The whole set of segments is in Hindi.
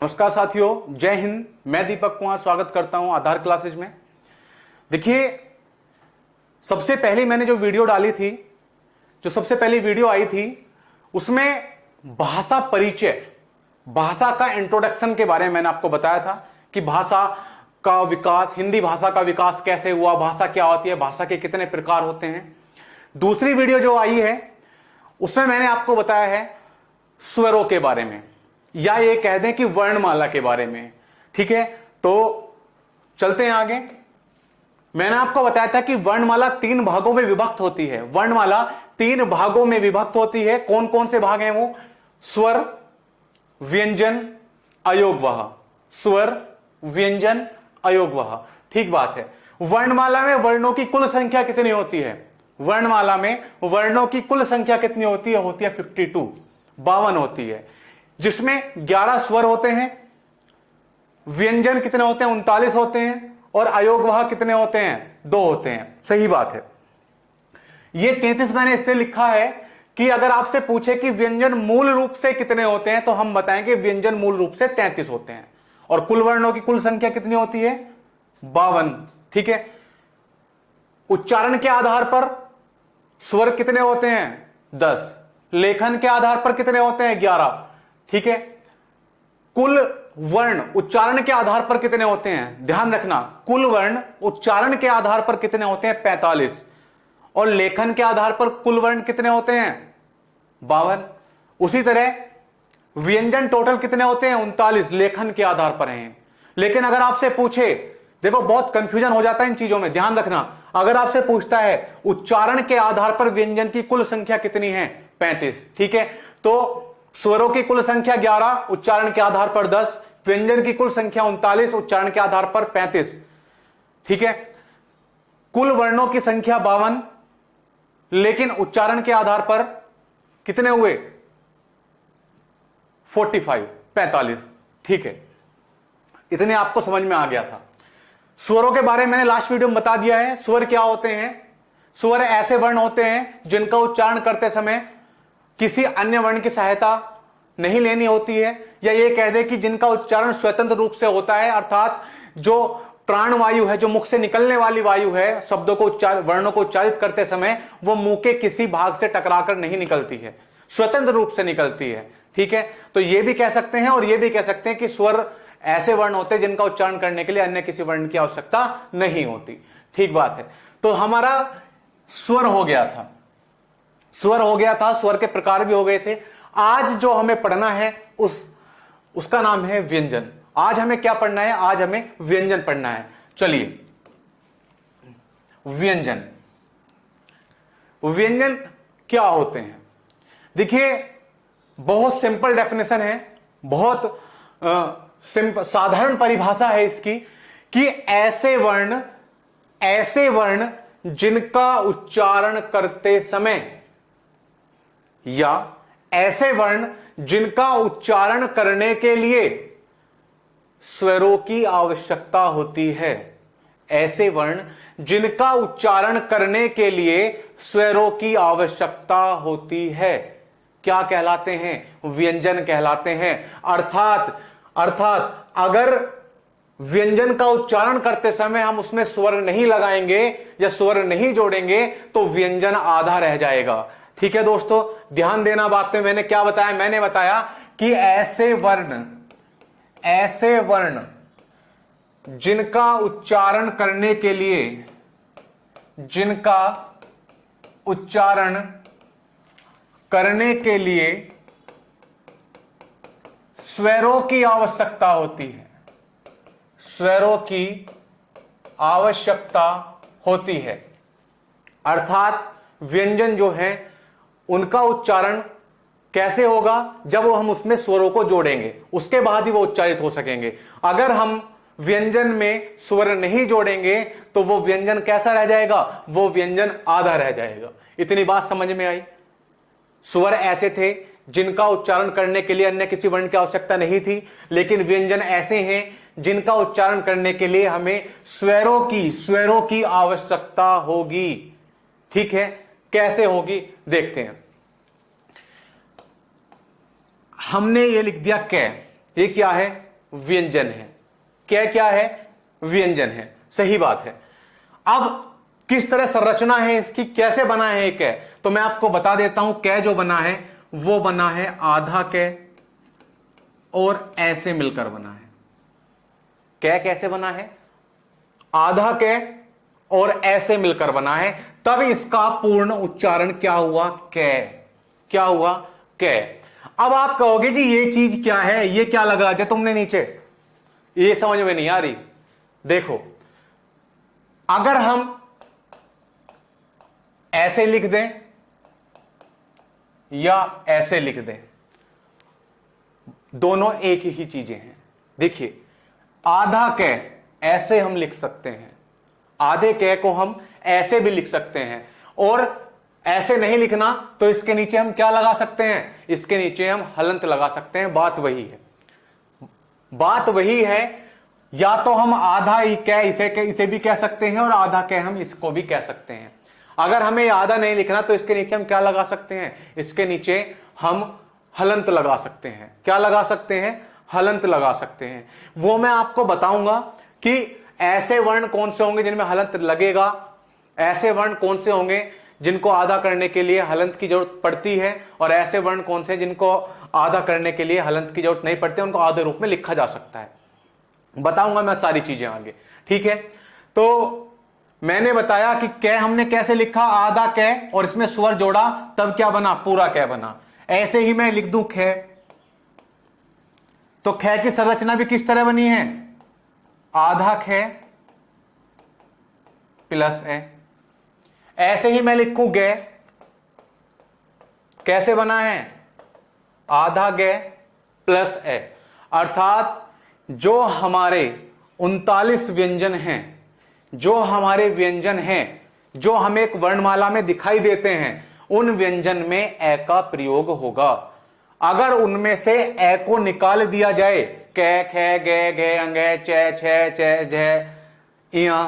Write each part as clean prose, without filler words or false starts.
नमस्कार साथियों, जय हिंद। मैं दीपक कुमार स्वागत करता हूं आधार क्लासेज में। देखिए, सबसे पहले मैंने जो वीडियो डाली थी, जो सबसे पहली वीडियो आई थी, उसमें भाषा परिचय, भाषा का इंट्रोडक्शन के बारे में मैंने आपको बताया था कि भाषा का विकास, हिंदी भाषा का विकास कैसे हुआ, भाषा क्या होती है, भाषा के कितने प्रकार होते हैं। दूसरी वीडियो जो आई है उसमें मैंने आपको बताया है स्वरों के बारे में, या ये कह दें कि वर्णमाला के बारे में। ठीक है, तो चलते हैं आगे। मैंने आपको बताया था कि वर्णमाला 3 भागों में विभक्त होती है। वर्णमाला 3 भागों में विभक्त होती है। कौन कौन से भाग हैं वो? स्वर, व्यंजन, अयोगवाह। स्वर, व्यंजन, अयोगवाह। ठीक बात है। वर्णमाला में वर्णों की कुल संख्या कितनी होती है? वर्णमाला में वर्णों की कुल संख्या कितनी होती है? होती है 52, 52 होती है, जिसमें 11 स्वर होते हैं। व्यंजन कितने होते हैं? 39 होते हैं। और अयोगवाह कितने होते हैं? 2 होते हैं। सही बात है। ये 33 मैंने इसलिए लिखा है कि अगर आपसे पूछे कि व्यंजन मूल रूप से कितने होते हैं, तो हम बताएंगे व्यंजन मूल रूप से 33 होते हैं। और कुल वर्णों की कुल संख्या कितनी होती है? 52। ठीक है। उच्चारण के आधार पर स्वर कितने होते हैं? 10। लेखन के आधार पर कितने होते हैं? 11। ठीक है। कुल वर्ण उच्चारण के आधार पर कितने होते हैं? ध्यान रखना, कुल वर्ण उच्चारण के आधार पर कितने होते हैं? 45। और लेखन के आधार पर कुल वर्ण कितने होते हैं? 52। उसी तरह व्यंजन टोटल कितने होते हैं? 39 लेखन के आधार पर हैं। लेकिन अगर आपसे पूछे, देखो बहुत कंफ्यूजन हो जाता है इन चीजों में, ध्यान रखना। अगर आपसे पूछता है उच्चारण के आधार पर व्यंजन की कुल संख्या कितनी है? 35। ठीक है। तो स्वरों की कुल संख्या 11, उच्चारण के आधार पर 10, व्यंजन की कुल संख्या 39, उच्चारण के आधार पर 35। ठीक है। कुल वर्णों की संख्या 52, लेकिन उच्चारण के आधार पर कितने हुए? 45, 45। ठीक है। इतने आपको समझ में आ गया था। स्वरों के बारे में मैंने लास्ट वीडियो में बता दिया है। स्वर क्या होते हैं? स्वर ऐसे वर्ण होते हैं जिनका उच्चारण करते समय किसी अन्य वर्ण की सहायता नहीं लेनी होती है, या ये कह दे कि जिनका उच्चारण स्वतंत्र रूप से होता है, अर्थात जो प्राण वायु है, जो मुख से निकलने वाली वायु है, शब्दों को वर्णों को उच्चारित करते समय वो मुंह के किसी भाग से टकराकर नहीं निकलती है, स्वतंत्र रूप से निकलती है। ठीक है। तो ये भी कह सकते हैं और ये भी कह सकते हैं कि स्वर ऐसे वर्ण होते हैं जिनका उच्चारण करने के लिए अन्य किसी वर्ण की आवश्यकता नहीं होती। ठीक बात है। तो हमारा स्वर हो गया था, स्वर हो गया था, स्वर के प्रकार भी हो गए थे। आज जो हमें पढ़ना है उसका नाम है व्यंजन। आज हमें क्या पढ़ना है? आज हमें व्यंजन पढ़ना है। चलिए, व्यंजन, व्यंजन क्या होते हैं? देखिए, बहुत सिंपल डेफिनेशन है, बहुत साधारण परिभाषा है इसकी कि ऐसे वर्ण जिनका उच्चारण करते समय, या ऐसे वर्ण जिनका उच्चारण करने के लिए स्वरों की आवश्यकता होती है। ऐसे वर्ण जिनका उच्चारण करने के लिए स्वरों की आवश्यकता होती है, क्या कहलाते हैं? व्यंजन कहलाते हैं। अर्थात अगर व्यंजन का उच्चारण करते समय हम उसमें स्वर नहीं लगाएंगे या स्वर नहीं जोड़ेंगे तो व्यंजन आधा रह जाएगा। ठीक है दोस्तों, ध्यान देना बात पे। मैंने क्या बताया? मैंने बताया कि ऐसे वर्ण जिनका उच्चारण करने के लिए, स्वरों की आवश्यकता होती है, स्वरों की आवश्यकता होती है। अर्थात व्यंजन जो है उनका उच्चारण कैसे होगा? जब वो हम उसमें स्वरों को जोड़ेंगे, उसके बाद ही वो उच्चारित हो सकेंगे। अगर हम व्यंजन में स्वर नहीं जोड़ेंगे तो वो व्यंजन कैसा रह जाएगा? वो व्यंजन आधा रह जाएगा। इतनी बात समझ में आई? स्वर ऐसे थे जिनका उच्चारण करने के लिए अन्य किसी वर्ण की आवश्यकता नहीं थी, लेकिन व्यंजन ऐसे हैं जिनका उच्चारण करने के लिए हमें स्वरों की आवश्यकता होगी। ठीक है। कैसे होगी देखते हैं। हमने ये लिख दिया कै, ये क्या है? व्यंजन है। क्या है? व्यंजन है। सही बात है। अब किस तरह संरचना है इसकी, कैसे बना है एक कै, तो मैं आपको बता देता हूं। कै जो बना है वो बना है आधा कै और ऐसे मिलकर बना है। कै कैसे बना है? आधा कै और ऐसे मिलकर बना है, तब इसका पूर्ण उच्चारण क्या हुआ? कै। क्या हुआ? कै। अब आप कहोगे जी ये चीज क्या है, ये क्या लगा दिया तुमने नीचे, ये समझ में नहीं आ रही। देखो, अगर हम ऐसे लिख दें या ऐसे लिख दें, दोनों एक ही चीजें हैं। देखिए, आधा कै ऐसे हम लिख सकते हैं, आधे कै को हम ऐसे भी लिख सकते हैं, और ऐसे नहीं लिखना तो इसके नीचे हम क्या लगा सकते हैं? इसके नीचे हम हलंत लगा सकते हैं। बात वही है, बात वही है। या तो हम आधा ही कै इसे भी कह सकते हैं, और आधा कै हम इसको भी कह सकते हैं। अगर हमें आधा नहीं लिखना तो इसके नीचे हम क्या लगा सकते हैं? इसके नीचे हम हलंत लगा सकते हैं। क्या लगा सकते हैं? हलंत लगा सकते हैं। वो मैं आपको बताऊंगा कि ऐसे वर्ण कौन से होंगे जिनमें हलंत लगेगा, ऐसे वर्ण कौन से होंगे जिनको आधा करने के लिए हलंत की जरूरत पड़ती है, और ऐसे वर्ण कौन से जिनको आधा करने के लिए हलंत की जरूरत नहीं पड़ती, उनको आधे रूप में लिखा जा सकता है। बताऊंगा मैं सारी चीजें आगे, ठीक है। तो मैंने बताया कि कै हमने कैसे लिखा, आधा कै और इसमें स्वर जोड़ा, तब क्या बना? पूरा कै बना। ऐसे ही मैं लिख दूं खे, तो खे की संरचना भी किस तरह बनी है? आधा खे प्लस ए। ऐसे ही मैं लिखूं गे, कैसे बना है? आधा गे प्लस ए। अर्थात जो हमारे 39 व्यंजन हैं, जो हमारे व्यंजन हैं, जो हमें एक वर्णमाला में दिखाई देते हैं, उन व्यंजन में ए का प्रयोग होगा। अगर उनमें से ए को निकाल दिया जाए, कै खे गे घे अंगे चे छे चे झे या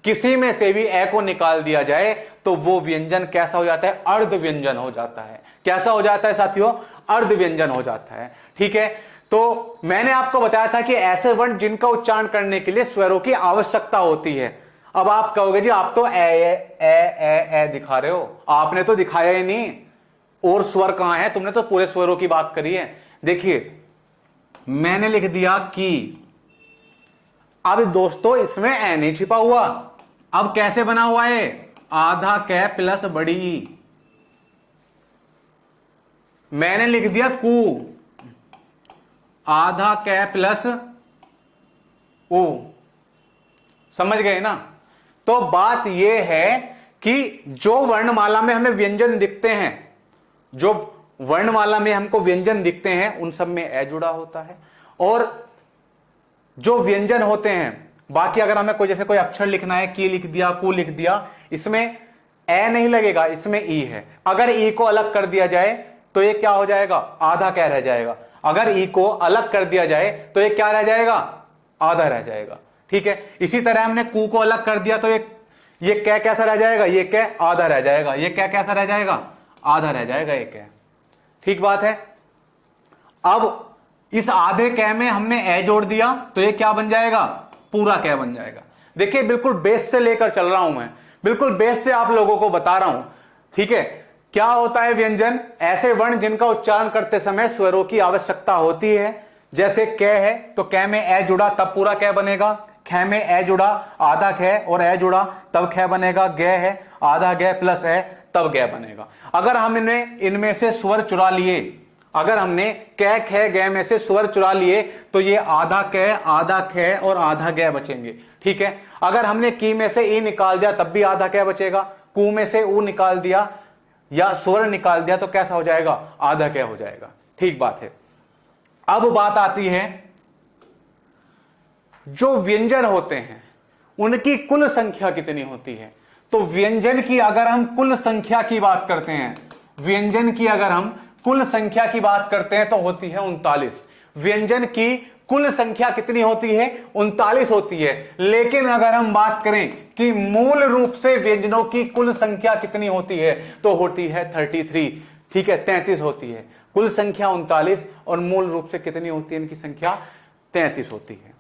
किसी में से भी ए को निकाल दिया जाए, तो वो व्यंजन कैसा हो जाता है? अर्ध व्यंजन हो जाता है। कैसा हो जाता है साथियों? अर्ध व्यंजन हो जाता है, ठीक है। तो मैंने आपको बताया था कि ऐसे वर्ण जिनका उच्चारण करने के लिए स्वरों की आवश्यकता होती है। अब आप कहोगे जी आप तो ए दिखा रहे हो, आपने तो दिखाया ही नहीं, और स्वर कहां है? तुमने तो पूरे स्वरों की बात करी है। देखिए, मैंने लिख दिया कि, अब दोस्तों इसमें ए नहीं छिपा हुआ। अब कैसे बना हुआ है? आधा कै प्लस बड़ी ई। मैंने लिख दिया कू, आधा कै प्लस ओ। समझ गए ना? तो बात यह है कि जो वर्णमाला में हमें व्यंजन दिखते हैं, जो वर्णमाला में हमको व्यंजन दिखते हैं, उन सब में ए जुड़ा होता है। और जो व्यंजन होते हैं, बाकी अगर हमें जैसे कोई अक्षर लिखना है, की लिख दिया, कु लिख दिया, इसमें ए नहीं लगेगा, इसमें ई है। अगर ई को अलग कर दिया जाए तो ये क्या हो जाएगा? आधा कै रह जाएगा। अगर ई को अलग कर दिया जाए तो ये क्या रह जाएगा? आधा रह जाएगा, ठीक है। इसी तरह हमने कु को अलग कर दिया तो ये कै कैसा रह जाएगा? ये कै आधा रह जाएगा। ये कै कैसा रह जाएगा? आधा रह जाएगा ये कै, ठीक बात है। अब इस आधे कै में हमने ए जोड़ दिया तो ये क्या बन जाएगा? पूरा कै बन जाएगा। देखिए, बिल्कुल बेस से लेकर चल रहा हूं मैं, बिल्कुल बेस से आप लोगों को बता रहा हूं, ठीक है। क्या होता है व्यंजन? ऐसे वर्ण जिनका उच्चारण करते समय स्वरों की आवश्यकता होती है। जैसे कै है तो कै में ए जुड़ा तब पूरा कै बनेगा, खे में ए जुड़ा, आधा खे और ए जुड़ा तब खे बनेगा, गे है आधा गे प्लस ए तब गे बनेगा। अगर हमने इनमें से स्वर चुरा लिए, अगर हमने कै खे गे में से स्वर चुरा लिए, तो ये आधा कै, आधा खे और आधा गे बचेंगे, ठीक है। अगर हमने की में से ई निकाल दिया तब भी आधा कै बचेगा, कु में से ऊ निकाल दिया या स्वर निकाल दिया तो कैसा हो जाएगा? आधा कै हो जाएगा, ठीक बात है। अब बात आती है, जो व्यंजन होते हैं उनकी कुल संख्या कितनी होती है? तो व्यंजन की अगर हम कुल संख्या की बात करते हैं, व्यंजन की अगर हम कुल संख्या की बात करते हैं तो होती है 39। व्यंजन की कुल संख्या कितनी होती है? 39 होती है। लेकिन अगर हम बात करें कि मूल रूप से व्यंजनों की कुल संख्या कितनी होती है, तो होती है 33, ठीक है, 33 होती है। कुल संख्या 39 और मूल रूप से कितनी होती है इनकी संख्या? 33 होती है।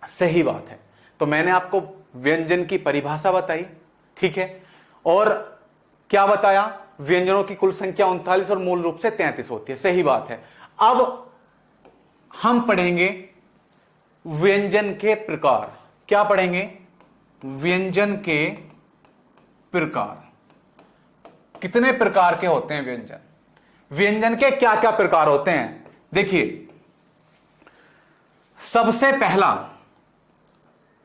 सही बात है। तो मैंने आपको व्यंजन की परिभाषा बताई, ठीक है, और क्या बताया, व्यंजनों की कुल संख्या 39 और मूल रूप से 33 होती है। सही बात है। अब हम पढ़ेंगे व्यंजन के प्रकार। क्या पढ़ेंगे? व्यंजन के प्रकार। कितने प्रकार के होते हैं व्यंजन? व्यंजन के क्या क्या प्रकार होते हैं? देखिए, सबसे पहला,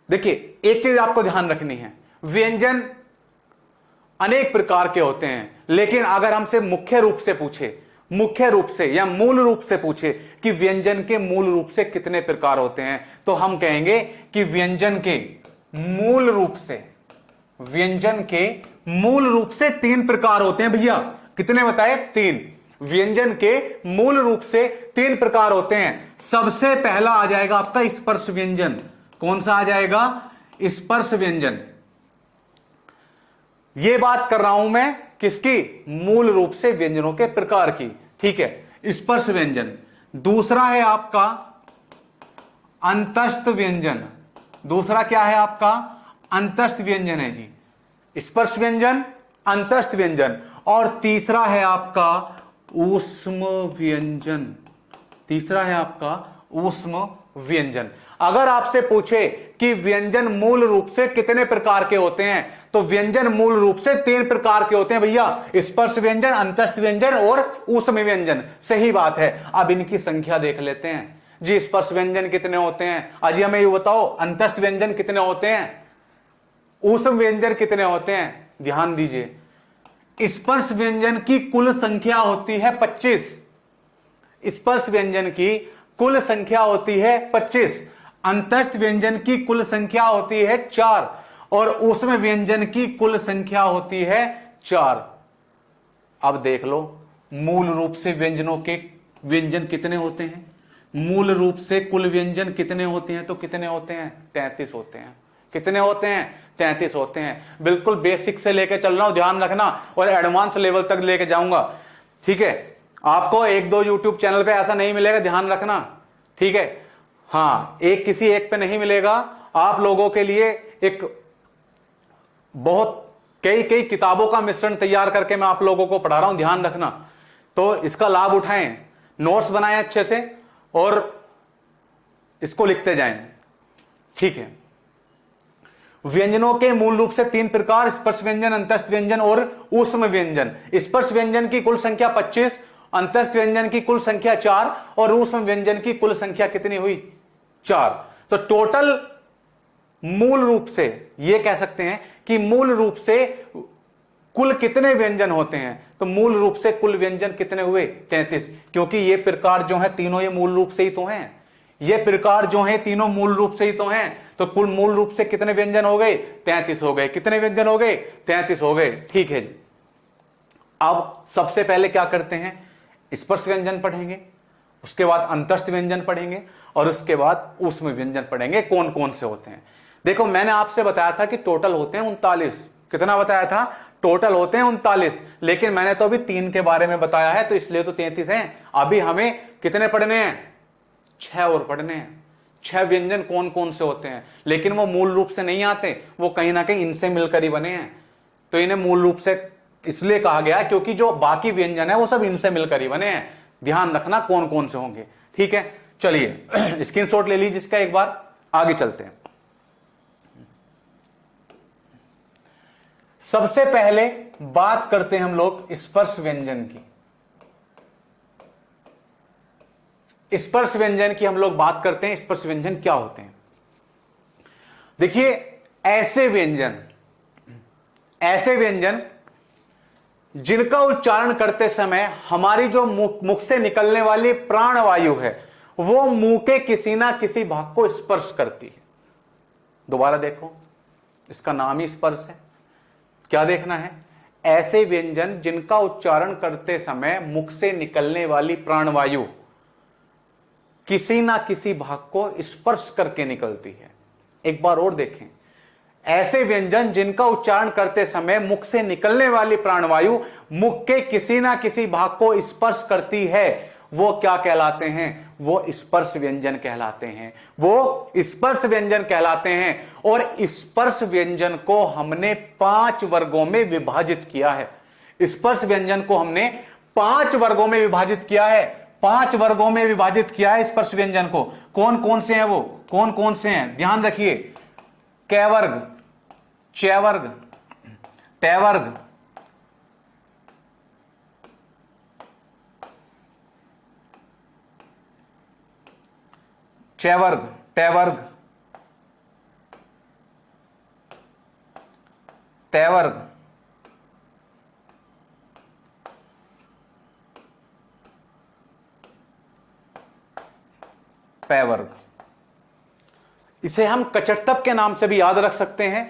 देखिए एक चीज आपको ध्यान रखनी है, व्यंजन अनेक प्रकार के होते हैं, लेकिन अगर हमसे मुख्य रूप से पूछे, मुख्य रूप से या मूल रूप से पूछे कि व्यंजन के मूल रूप से कितने प्रकार होते हैं, तो हम कहेंगे कि व्यंजन के मूल रूप से, व्यंजन के मूल रूप से 3 प्रकार होते हैं। भैया कितने बताए? 3। व्यंजन के मूल रूप से 3 प्रकार होते हैं। सबसे पहला आ जाएगा आपका स्पर्श व्यंजन। कौन सा आ जाएगा? स्पर्श व्यंजन। यह बात कर रहा हूं मैं किसकी? मूल रूप से व्यंजनों के प्रकार की, ठीक है, स्पर्श व्यंजन। दूसरा है आपका अंतस्थ व्यंजन। दूसरा क्या है आपका? अंतस्थ व्यंजन है जी, स्पर्श व्यंजन, अंतस्थ व्यंजन। और तीसरा है आपका ऊष्म व्यंजन। तीसरा है आपका ऊष्म व्यंजन। अगर आपसे पूछे कि व्यंजन मूल रूप से कितने प्रकार के होते हैं, तो व्यंजन मूल रूप से 3 प्रकार के होते हैं भैया, स्पर्श व्यंजन, अंतस्थ व्यंजन और ऊष्म व्यंजन। सही बात है। अब इनकी संख्या देख लेते हैं जी। स्पर्श व्यंजन कितने होते हैं? अजी हमें ये बताओ, अंतस्थ व्यंजन कितने होते हैं? ऊष्म व्यंजन कितने होते हैं? ध्यान दीजिए, स्पर्श व्यंजन की कुल संख्या होती है 25। स्पर्श व्यंजन की कुल संख्या होती है 25। अंतस्थ व्यंजन की कुल संख्या होती है 4 और ऊष्म व्यंजन की कुल संख्या होती है 4। अब देख लो, मूल रूप से व्यंजनों के व्यंजन कितने होते हैं? मूल रूप से कुल व्यंजन कितने होते हैं? तो कितने होते हैं? 33 होते हैं। कितने होते हैं? 33 होते हैं। बिल्कुल बेसिक से लेके चल रहा हूं, ध्यान रखना, और एडवांस लेवल तक लेके जाऊंगा, ठीक है। आपको 1-2 यूट्यूब चैनल पे ऐसा नहीं मिलेगा, ध्यान रखना, ठीक है। हां, एक किसी एक पे नहीं मिलेगा। आप लोगों के लिए एक बहुत कई किताबों का मिश्रण तैयार करके मैं आप लोगों को पढ़ा रहा हूं, ध्यान रखना। तो इसका लाभ उठाएं, नोट्स बनाएं अच्छे से और इसको लिखते जाएं, ठीक है। व्यंजनों के मूल रूप से 3 प्रकार, स्पर्श व्यंजन, अंतस्थ व्यंजन और ऊष्म व्यंजन। स्पर्श व्यंजन की कुल संख्या 25, अंतस्थ व्यंजन की कुल संख्या 4 और ऊष्म व्यंजन की कुल संख्या कितनी हुई? 4। तो टोटल मूल रूप से यह कह सकते हैं कि मूल रूप से कुल कितने व्यंजन होते हैं? तो मूल रूप से कुल व्यंजन कितने हुए? 33। क्योंकि ये प्रकार जो है तीनों, ये मूल रूप से ही तो हैं। ये प्रकार जो है तीनों मूल रूप से ही तो हैं। तो कुल मूल रूप से कितने व्यंजन हो गए? 33 हो गए। कितने व्यंजन हो गए? 33 हो गए, ठीक है जी। अब सबसे पहले क्या करते हैं? स्पर्श व्यंजन पढ़ेंगे, उसके बाद अंतस्थ व्यंजन पढ़ेंगे और उसके बाद ऊष्म व्यंजन पढ़ेंगे। कौन कौन से होते हैं? देखो, मैंने आपसे बताया था कि टोटल होते हैं 39। कितना बताया था? टोटल होते हैं 39, लेकिन मैंने तो अभी 3 के बारे में बताया है, तो इसलिए तो 33 हैं। अभी हमें कितने पढ़ने हैं? 6 और पढ़ने हैं। 6 व्यंजन कौन कौन से होते हैं, लेकिन वो मूल रूप से नहीं आते, वो कहीं ना कहीं इनसे मिलकर ही बने हैं। तो इन्हें मूल रूप से इसलिए कहा गया क्योंकि जो बाकी व्यंजन है वो सब इनसे मिलकर ही बने हैं। ध्यान रखना कौन कौन से होंगे, ठीक है। चलिए स्क्रीनशॉट ले लीजिए इसका, एक बार आगे चलते हैं। सबसे पहले बात करते हैं हम लोग स्पर्श व्यंजन की। स्पर्श व्यंजन की हम लोग बात करते हैं। स्पर्श व्यंजन क्या होते हैं? देखिए, ऐसे व्यंजन जिनका उच्चारण करते समय हमारी जो मुख से निकलने वाली प्राणवायु है वो मुंह के किसी ना किसी भाग को स्पर्श करती है। दोबारा देखो, इसका नाम ही स्पर्श है। क्या देखना है? ऐसे व्यंजन जिनका उच्चारण करते समय मुख से निकलने वाली प्राणवायु किसी ना किसी भाग को स्पर्श करके निकलती है। एक बार और देखें, ऐसे व्यंजन जिनका उच्चारण करते समय मुख से निकलने वाली प्राणवायु मुख के किसी ना किसी भाग को स्पर्श करती है, वो क्या कहलाते हैं? वो स्पर्श व्यंजन कहलाते हैं। वो स्पर्श व्यंजन कहलाते हैं। और स्पर्श व्यंजन को हमने 5 वर्गों में विभाजित किया है। स्पर्श व्यंजन को हमने 5 वर्गों में विभाजित किया है। 5 वर्गों में विभाजित किया है स्पर्श व्यंजन को। कौन कौन से हैं वो? कौन कौन से हैं? ध्यान रखिए। कै वर्ग, च वर्ग, ट वर्ग, च वर्ग, ट वर्ग, त वर्ग, पै वर्ग। इसे हम कचटतप के नाम से भी याद रख सकते हैं।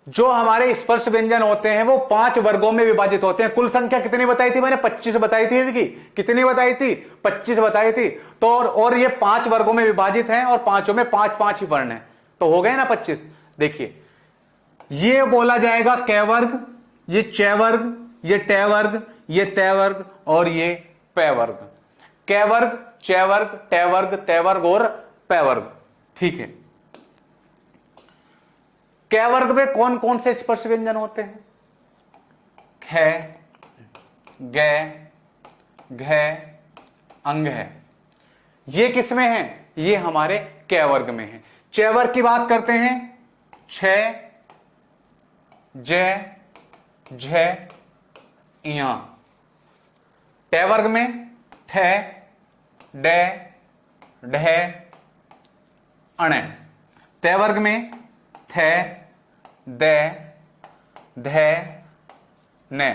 जो हमारे स्पर्श व्यंजन होते हैं वो 5 वर्गों में विभाजित होते हैं। कुल संख्या कितनी बताई थी मैंने? 25 बताई थी इनकी। कितनी बताई थी? 25 बताई थी। तो और ये 5 वर्गों में विभाजित हैं और पांचों में 5-5 ही वर्ण है, तो हो गए ना 25। देखिए, ये बोला जाएगा कै वर्ग, ये च वर्ग, ये ट वर्ग, ये त वर्ग और ये पै वर्ग। कै वर्ग, च वर्ग, ट वर्ग, त वर्ग और पै वर्ग। ठीक है। कै वर्ग में कौन कौन से स्पर्श व्यंजन होते हैं? ख, ग, घ, अंग है। ये किस में है? ये हमारे कै वर्ग में है। च वर्ग की बात करते हैं। छ, ज, झ, य। ट वर्ग में ठ, ड, ढ, अण। त वर्ग में थ, द, ध, न।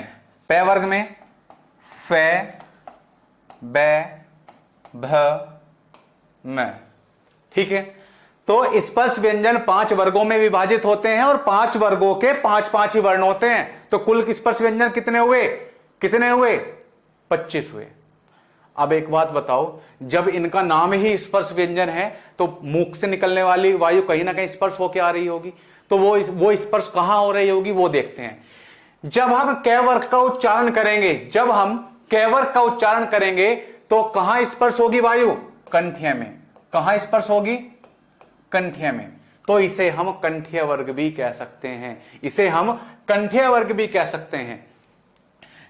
पै वर्ग में फ, ब, भ, म। ठीक है। तो स्पर्श व्यंजन 5 वर्गों में विभाजित होते हैं और 5 वर्गों के 5-5 ही वर्ण होते हैं। तो कुल स्पर्श व्यंजन कितने हुए? कितने हुए? 25 हुए। अब एक बात बताओ, जब इनका नाम ही स्पर्श व्यंजन है तो मुख से निकलने वाली वायु कहीं ना कहीं स्पर्श होकर आ रही होगी। तो वो स्पर्श कहां हो रही होगी वो देखते हैं। जब हम कै वर्ग का उच्चारण करेंगे, जब हम कै वर्ग का उच्चारण करेंगे तो कहां स्पर्श होगी वायु? कंठिया में। कहां स्पर्श होगी? कंठिया में। तो इसे हम कंठीय वर्ग भी कह सकते हैं। इसे हम कंठीय वर्ग भी कह सकते हैं।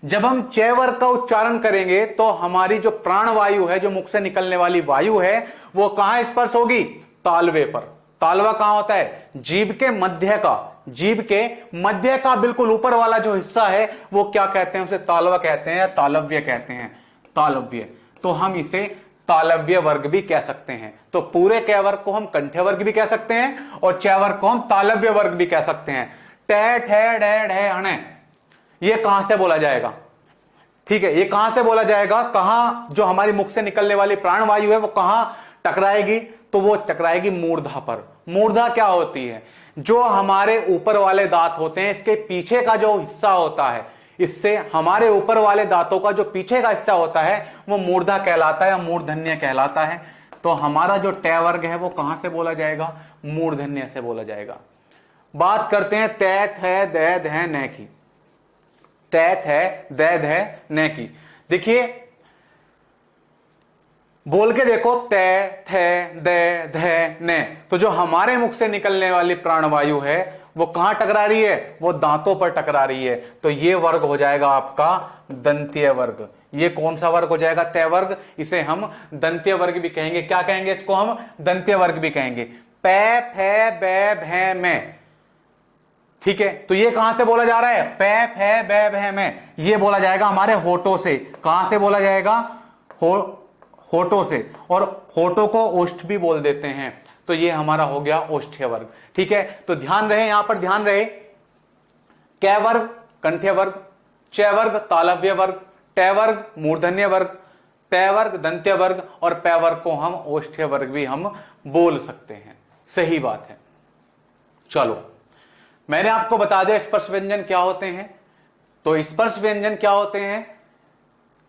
जब हम च वर्ग का उच्चारण करेंगे तो हमारी जो प्राण वायु है, जो मुख से निकलने वाली वायु है, वो कहां स्पर्श होगी? तालवे पर। तालवा कहां होता है? जीभ के मध्य का, जीभ के मध्य का बिल्कुल ऊपर वाला जो हिस्सा है वो क्या कहते हैं? उसे तालवा कहते हैं या तालव्य कहते हैं। तालव्य। तो हम इसे तालव्य वर्ग भी कह सकते हैं। तो पूरे कै वर्ग को हम कंठ्य वर्ग भी कह सकते हैं और च वर्ग को हम तालव्य वर्ग भी कह सकते हैं। ट, ठ, ड, ढ, अण, ये कहां से बोला जाएगा? ठीक है, ये कहां से बोला जाएगा? कहां जो हमारी मुख से निकलने वाली प्राणवायु है वो कहां टकराएगी? तो वो टकराएगी मूर्धा पर। मूर्धा क्या होती है? जो हमारे ऊपर वाले दांत होते हैं, इसके पीछे का जो हिस्सा होता है, इससे हमारे ऊपर वाले दांतों का जो पीछे का हिस्सा होता है वो मूर्धा कहलाता है, मूर्धन्य कहलाता है। तो हमारा जो ट वर्ग है वो कहां से बोला जाएगा? मूर्धन्य से बोला जाएगा। बात करते हैं तैथ है दै ध न की। तैथ है दै ध न की। देखिए, बोल के देखो, तै थ दै ध न। तो जो हमारे मुख से निकलने वाली प्राणवायु है वो कहां टकरा रही है? वो दांतों पर टकरा रही है। तो ये वर्ग हो जाएगा आपका दंतीय वर्ग। ये कौन सा वर्ग हो जाएगा? तय वर्ग। इसे हम दंतीय वर्ग भी कहेंगे। क्या कहेंगे इसको? हम दंतीय वर्ग भी कहेंगे। पै, फै, बै, भै, मैं। ठीक है, तो ये कहां से बोला जा रहा है? पै, फै, बै, भै, मैं। ये बोला जाएगा हमारे होठों से। कहां से बोला जाएगा? होठों से। और होठों को ओष्ठ भी बोल देते हैं। तो ये हमारा हो गया ओष्ठ्य वर्ग। ठीक है, तो ध्यान रहे, यहां पर ध्यान रहे, कै वर्ग कंठ्य वर्ग, च वर्ग तालव्य वर्ग, ट वर्ग मूर्धन्य वर्ग, त वर्ग दंत्य वर्ग और पै वर्ग को हम ओष्ठ्य वर्ग भी हम बोल सकते हैं। सही बात है। चलो, मैंने आपको बता दिया स्पर्श व्यंजन क्या होते हैं। तो स्पर्श व्यंजन क्या होते हैं?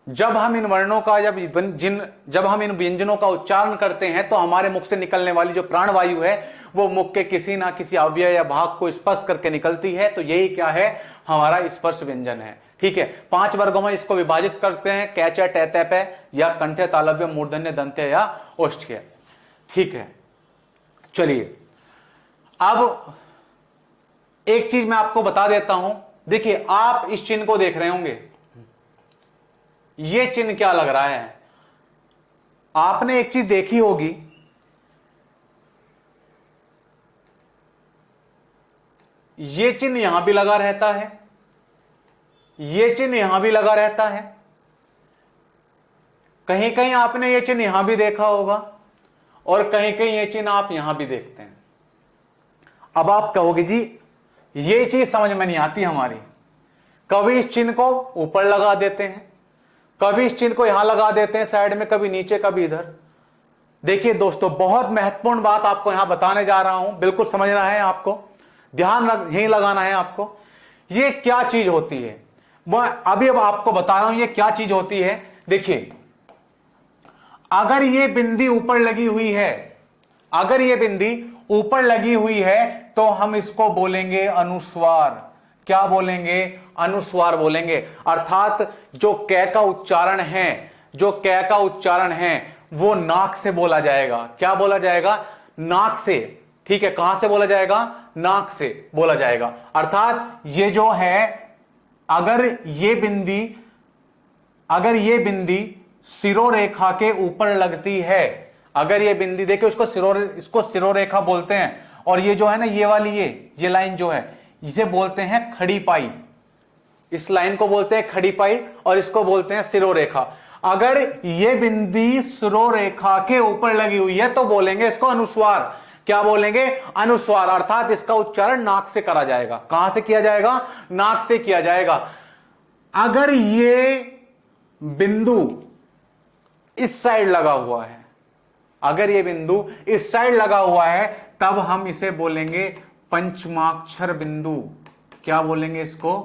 जब हम इन वर्णों का जब हम इन व्यंजनों का उच्चारण करते हैं तो हमारे मुख से निकलने वाली जो प्राणवायु है वो मुख के किसी ना किसी अवयव या भाग को स्पर्श करके निकलती है। तो यही क्या है, हमारा स्पर्श व्यंजन है। ठीक है, 5 वर्गों में इसको विभाजित करते हैं, कैच टै तै पै या कंठे तालव्य मूर्धन्य दंत्य या ओष्ठ्य। ठीक है, चलिए अब एक चीज मैं आपको बता देता हूं। देखिए, आप इस चिन्ह को देख रहे होंगे, ये चिन्ह क्या लग रहा है? आपने एक चीज देखी होगी, ये चिन्ह यहां भी लगा रहता है, ये चिन्ह यहां भी लगा रहता है, कहीं कहीं आपने ये चिन्ह यहां भी देखा होगा और कहीं कहीं ये चिन्ह आप यहां भी देखते हैं। अब आप कहोगे जी ये चीज समझ में नहीं आती हमारी, कभी इस चिन्ह को ऊपर लगा देते हैं, कभी इस चिन्ह को यहां लगा देते हैं साइड में, कभी नीचे कभी इधर। देखिए दोस्तों, बहुत महत्वपूर्ण बात आपको यहां बताने जा रहा हूं, बिल्कुल समझना है आपको, ध्यान यहीं लगाना है आपको। ये क्या चीज होती है मैं अभी अब आपको बता रहा हूं, ये क्या चीज होती है। देखिए, अगर ये बिंदी ऊपर लगी हुई है, अगर ये बिंदी ऊपर लगी हुई है तो हम इसको बोलेंगे अनुस्वार। क्या बोलेंगे? अनुस्वार बोलेंगे। अर्थात जो कै का उच्चारण है, जो कै का उच्चारण है वो नाक से बोला जाएगा। क्या बोला जाएगा? नाक से। ठीक है, कहां से बोला जाएगा? नाक से बोला जाएगा। अर्थात ये जो है, अगर ये बिंदी सिरोरेखा के ऊपर लगती है, अगर ये बिंदी देखिए, इसको सिरोरेखा बोलते हैं, और ये जो है ना, ये वाली ये लाइन जो है, इसे बोलते हैं खड़ी पाई। इस लाइन को बोलते हैं खड़ी पाई और इसको बोलते हैं सिरोरेखा। अगर ये बिंदी सिरोरेखा के ऊपर लगी हुई है तो बोलेंगे इसको अनुस्वार। क्या बोलेंगे? अनुस्वार। अर्थात इसका उच्चारण नाक से करा जाएगा। कहां से किया जाएगा? नाक से किया जाएगा। अगर ये बिंदु इस साइड लगा हुआ है, अगर ये बिंदु इस साइड लगा हुआ है, तब हम इसे बोलेंगे पंचमाक्षर बिंदु। क्या बोलेंगे इसको?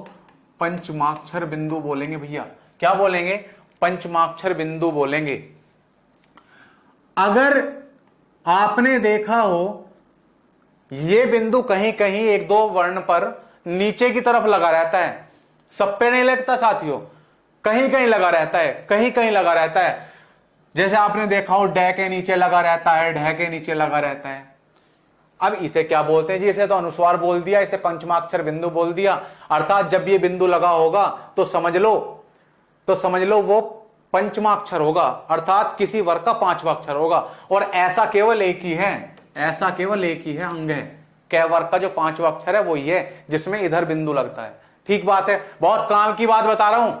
पंचमाक्षर बिंदु बोलेंगे भैया। क्या बोलेंगे? पंचमाक्षर बिंदु बोलेंगे। अगर आपने देखा हो, यह बिंदु कहीं कहीं 1-2 वर्ण पर नीचे की तरफ लगा रहता है, सब पे नहीं लगता साथियों, कहीं कहीं लगा रहता है, कहीं कहीं लगा रहता है। जैसे आपने देखा हो, डै के नीचे लगा रहता है, ढै के नीचे लगा रहता है। अब इसे क्या बोलते हैं जी? इसे तो अनुस्वार बोल दिया, इसे पंचमाक्षर बिंदु बोल दिया। अर्थात जब ये बिंदु लगा होगा तो समझ लो वो पंचमाक्षर होगा, अर्थात किसी वर्ग का 5वां अक्षर होगा। और ऐसा केवल एक ही है, ऐसा केवल एक ही है अंग है, कै वर्ग का जो 5वां अक्षर है वो ही है जिसमें इधर बिंदु लगता है। ठीक बात है, बहुत काम की बात बता रहा हूं।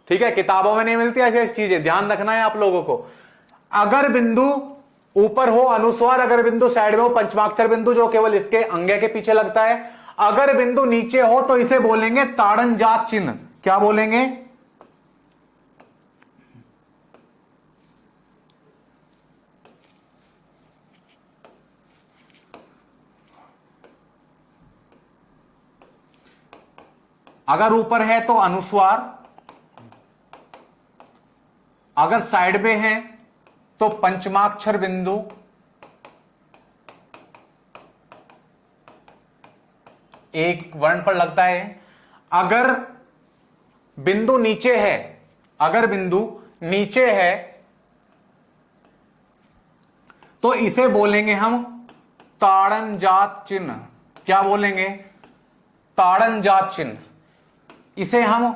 ठीक है, किताबों में नहीं मिलती ऐसी चीजें, ध्यान रखना है आप लोगों को। अगर बिंदु ऊपर हो अनुस्वार, अगर बिंदु साइड में हो पंचमाक्षर बिंदु जो केवल इसके अंगे के पीछे लगता है। अगर बिंदु नीचे हो तो इसे बोलेंगे ताड़न जात चिन्ह। क्या बोलेंगे? अगर ऊपर है तो अनुस्वार, अगर साइड में है तो पंचमाक्षर बिंदु, एक वर्ण पर लगता है। अगर बिंदु नीचे है, अगर बिंदु नीचे है तो इसे बोलेंगे हम ताड़न जात चिन्ह। क्या बोलेंगे? ताड़न जात चिन्ह। इसे हम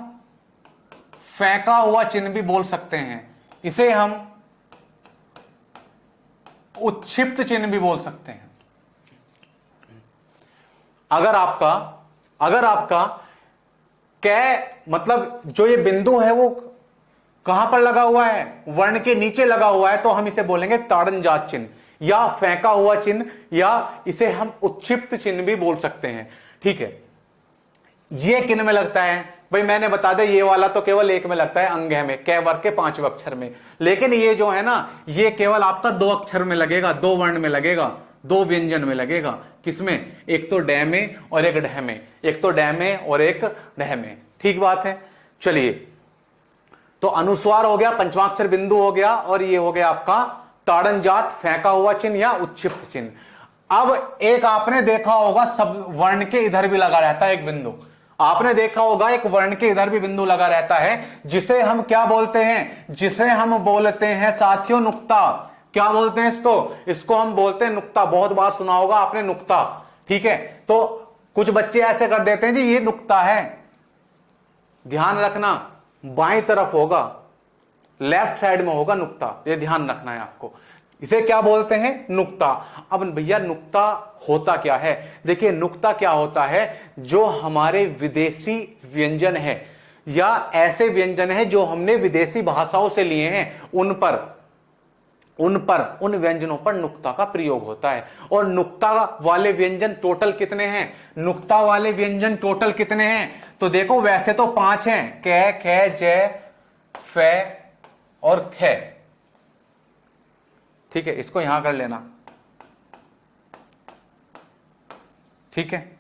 फेंका हुआ चिन्ह भी बोल सकते हैं, इसे हम उत्क्षिप्त चिन्ह भी बोल सकते हैं। अगर आपका कै मतलब जो ये बिंदु है वो कहां पर लगा हुआ है? वर्ण के नीचे लगा हुआ है, तो हम इसे बोलेंगे ताड़न जात चिन्ह या फेंका हुआ चिन्ह, या इसे हम उत्क्षिप्त चिन्ह भी बोल सकते हैं। ठीक है, ये किन में लगता है भाई? मैंने बता दिया, ये वाला तो केवल एक में लगता है, अंग में, कै वर्ग के 5वें अक्षर में। लेकिन ये जो है ना, ये केवल आपका 2 अक्षर में लगेगा, 2 वर्ण में लगेगा, 2 व्यंजन में लगेगा। किसमें? एक तो डै में और एक ढह में, एक तो डै में और एक ढह में। ठीक बात है, चलिए तो अनुस्वार हो गया, पंचमाक्षर बिंदु हो गया, और ये हो गया आपका ताड़नजात फेंका हुआ चिन्ह या उच्छिप्त चिन्ह। अब एक आपने देखा होगा सब वर्ण के इधर भी लगा रहता है एक बिंदु, आपने देखा होगा एक वर्ण के इधर भी बिंदु लगा रहता है, जिसे हम क्या बोलते हैं, जिसे हम बोलते हैं साथियों नुक्ता। क्या बोलते हैं इसको, इसको हम बोलते हैं नुक्ता। बहुत बार सुना होगा आपने नुक्ता, ठीक है। तो कुछ बच्चे ऐसे कर देते हैं जी ये नुक्ता है, ध्यान रखना बाईं तरफ होगा, लेफ्ट साइड में होगा नुक्ता, ये ध्यान रखना है आपको। इसे क्या बोलते हैं, नुक्ता। अब भैया नुक्ता होता क्या है, देखिए नुक्ता क्या होता है, जो हमारे विदेशी व्यंजन है या ऐसे व्यंजन है जो हमने विदेशी भाषाओं से लिए हैं, उन व्यंजनों पर नुक्ता का प्रयोग होता है। और नुक्ता वाले व्यंजन टोटल कितने हैं, नुक्ता वाले व्यंजन टोटल कितने हैं, तो देखो वैसे तो 5 हैं, कै, खे, जय, फे और खे, ठीक है। इसको यहां कर लेना, ठीक है।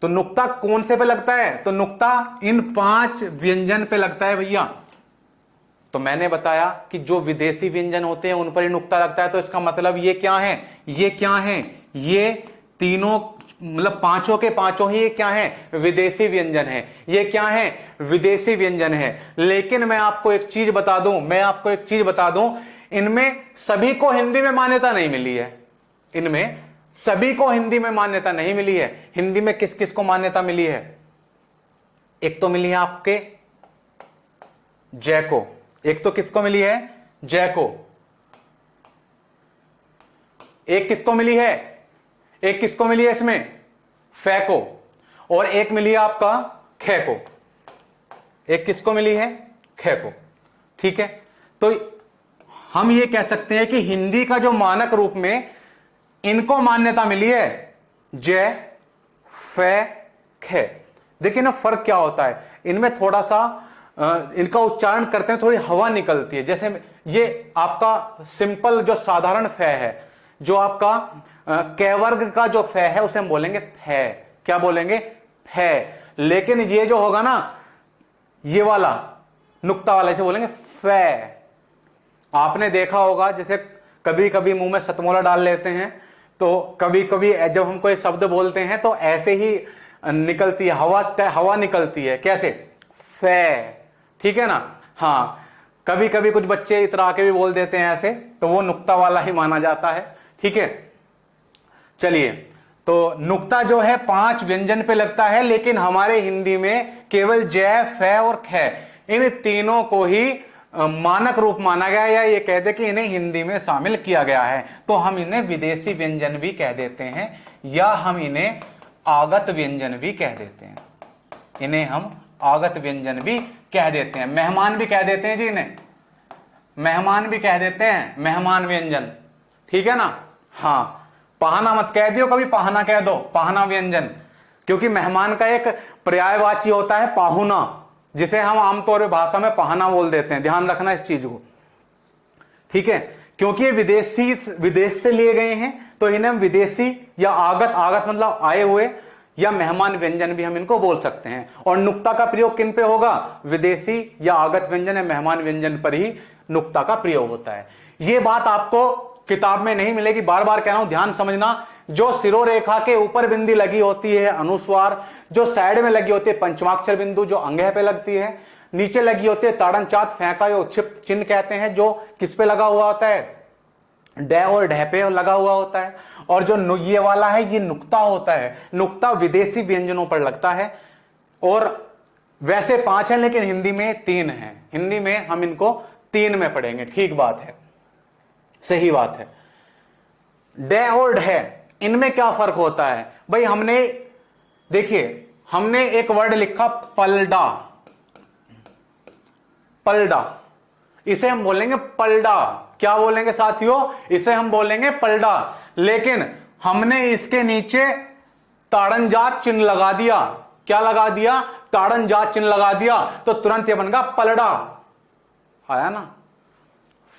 तो नुक्ता कौन से पे लगता है, तो नुक्ता इन 5 व्यंजन पे लगता है भैया। तो मैंने बताया कि जो विदेशी व्यंजन होते हैं उन पर ही नुक्ता लगता है, तो इसका मतलब ये क्या है, ये क्या है, ये तीनों मतलब पांचों के पांचों ही क्या है, विदेशी व्यंजन है। ये क्या है, विदेशी व्यंजन है। लेकिन मैं आपको एक चीज बता दूं, इनमें सभी को हिंदी में मान्यता नहीं मिली है, इनमें सभी को हिंदी में मान्यता नहीं मिली है। हिंदी में किस किस को मान्यता मिली है, एक तो मिली है आपके जय को, एक तो किसको मिली है, जय को, एक किसको मिली है, एक किसको मिली है इसमें, फे को, और एक मिली है आपका खे को, एक किसको मिली है, खे को, ठीक है। तो हम ये कह सकते हैं कि हिंदी का जो मानक रूप में इनको मान्यता मिली है, जय, फे, खे। देखिए ना फर्क क्या होता है, इनमें थोड़ा सा इनका उच्चारण करते हैं थोड़ी हवा निकलती है। जैसे ये आपका सिंपल जो साधारण फे है, जो आपका कै वर्ग का जो फे है उसे हम बोलेंगे फे, क्या बोलेंगे, फे। लेकिन ये जो होगा ना, ये वाला नुक्ता वाला, इसे बोलेंगे फे। आपने देखा होगा जैसे कभी कभी मुंह में सतमोला डाल लेते हैं, तो कभी कभी जब हम कोई शब्द बोलते हैं तो ऐसे ही निकलती है हवा निकलती है, कैसे, फे, ठीक है ना। हाँ, कभी कभी कुछ बच्चे इतरा के भी बोल देते हैं ऐसे, तो वो नुक्ता वाला ही माना जाता है, ठीक है। चलिए, तो नुक्ता जो है 5 व्यंजन पे लगता है, लेकिन हमारे हिंदी में केवल जय, फे और खे, इन तीनों को ही मानक रूप माना गया, या ये कह दे कि इन्हें हिंदी में शामिल किया गया है। तो हम इन्हें विदेशी व्यंजन भी कह देते हैं, या हम इन्हें आगत व्यंजन भी कह देते हैं, इन्हें हम आगत व्यंजन भी कह देते हैं। मेहमान भी कह देते हैं जी, इन्हें मेहमान भी कह देते हैं, मेहमान व्यंजन, ठीक है ना। हाँ, पहाना मत कह दियो कभी, पहाना कह दो, पहाना व्यंजन, क्योंकि मेहमान का एक पर्यायवाची होता है पाहुना, जिसे हम आमतौर पर भाषा में पहाना बोल देते हैं। ध्यान रखना इस चीज को, ठीक है। क्योंकि ये विदेश से लिए गए हैं, तो इन्हें हम विदेशी या आगत मतलब आए हुए, या मेहमान व्यंजन भी हम इनको बोल सकते हैं। और नुक्ता का प्रयोग किन पे होगा, विदेशी या आगत व्यंजन या मेहमान व्यंजन पर ही नुक्ता का प्रयोग होता है। ये बात आपको किताब में नहीं मिलेगी, बार बार कह रहा हूं, ध्यान समझना। जो सिरोरेखा के ऊपर बिंदी लगी होती है अनुस्वार, जो साइड में लगी होती है पंचमाक्षर बिंदु जो अंगह पे लगती है, नीचे लगी होती है ताड़नचात फेंका या उच्छिप्त चिन्ह कहते हैं, जो किस पे लगा हुआ होता है, डे और ढह पे लगा हुआ होता है। और जो ये वाला है ये नुक्ता होता है, नुक्ता विदेशी व्यंजनों पर लगता है। और वैसे 5 हैं लेकिन हिंदी में 3 हैं, हिंदी में हम इनको 3 में पढ़ेंगे, ठीक बात है, सही बात है। डे और ढह, इनमें क्या फर्क होता है भाई, हमने देखिए हमने एक वर्ड लिखा पलडा, पलडा, इसे हम बोलेंगे पलडा, क्या बोलेंगे साथियों, इसे हम बोलेंगे पलडा। लेकिन हमने इसके नीचे ताड़नजात चिन्ह लगा दिया, क्या लगा दिया, ताड़नजात चिन्ह लगा दिया, तो तुरंत ये बन गया पलड़ा। आया ना